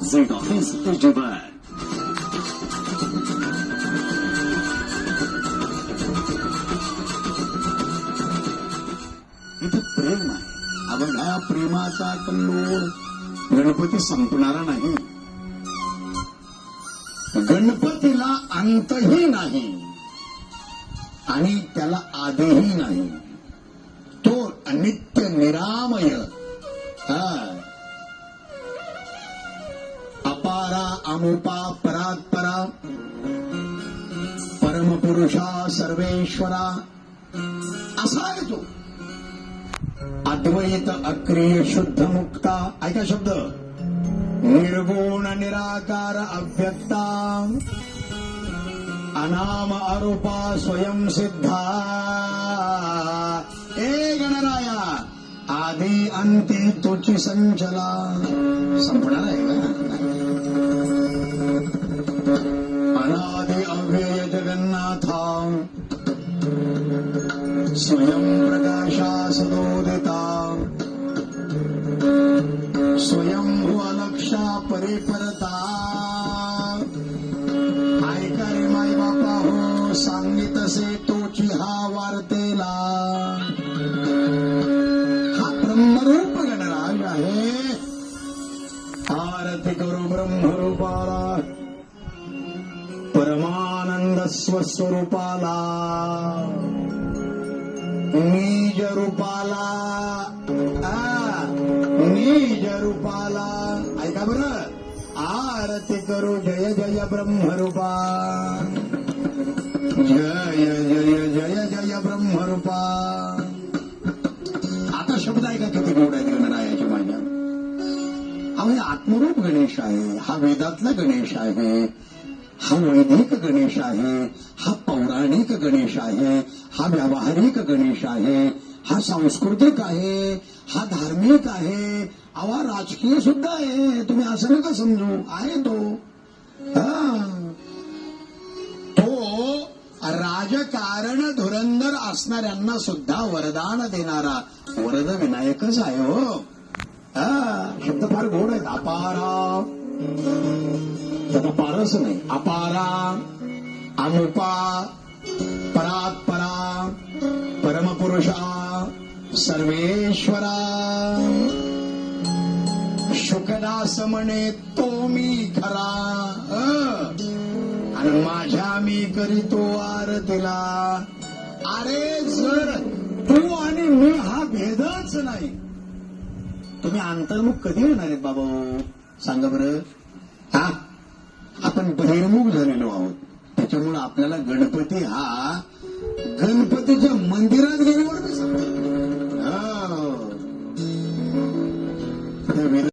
Z office उज्जवल. इथे प्रेम आहे. अवघ्या प्रेमाचा कल्लोळ गणपती संपणारा नाही. गणपतीला अंतही नाही आणि त्याला आदिही नाही. तो अनित्य निरामय. अपारा अमुपा परात्परा परमपुरुषा सर्वेश्वरा असा आहे तो. अद्वैत अक्रिय शुद्ध मुक्ता. ऐका शब्द. निर्गुण निराकार अव्यक्ता अनाम अरूपा स्वयं सिद्धा. ए गणराया आदि अंती तुची संचला. संपणार आहे का? अनादि अव्यय जगन्नाथा स्वयं प्रकाशा सदोदिता स्वयंभू अलक्षा परिपरता. ऐका रे माय बापा हो सांगितसे तोची हा वार्तेला. हा ब्रह्मरूप गणराज आहे. आरती करू ब्रह्मरूपाला परमानंद स्वस्वरूपाला निज रूपाला. निज रूपाला. ऐका बरं. आरती करू जय जय ब्रह्मरूपा. जय जय जय जय ब्रह्मरूपा. आता शब्द ऐका किती गोड आहेत गणरायाचे माझ्या. अहो आत्मरूप गणेश आहे. हा वेदातला गणेश आहे. हा वैदिक गणेश आहे. हा पौराणिक गणेश आहे. हा व्यावहारिक गणेश आहे. हा सांस्कृतिक आहे. हा धार्मिक आहे. अवा राजकीय सुद्धा आहे. तुम्ही असं नका समजू. आहे तो. तो राजकारण धुरंधर असणाऱ्यांना सुद्धा वरदान देणारा वरद विनायकच आहे हो. शब्द फार गोड आहेत. अपारा. त्याचा पारस नाही. अपारा अनुपा परात्परा परमपुरुषा सर्वेश्वरा. शुकदास म्हणे तो मी खरा आणि माझ्या मी करीतो आरतीला. अरे जर तू आणि मी हा भेदच नाही तुम्ही अंतर्मुख कधी होणार आहेत बाबा सांगा बरं. हा आपण बहिर्मुख झालेलो आहोत. त्याच्यामुळे आपल्याला गणपती हा गणपतीच्या मंदिरात गेल्यावर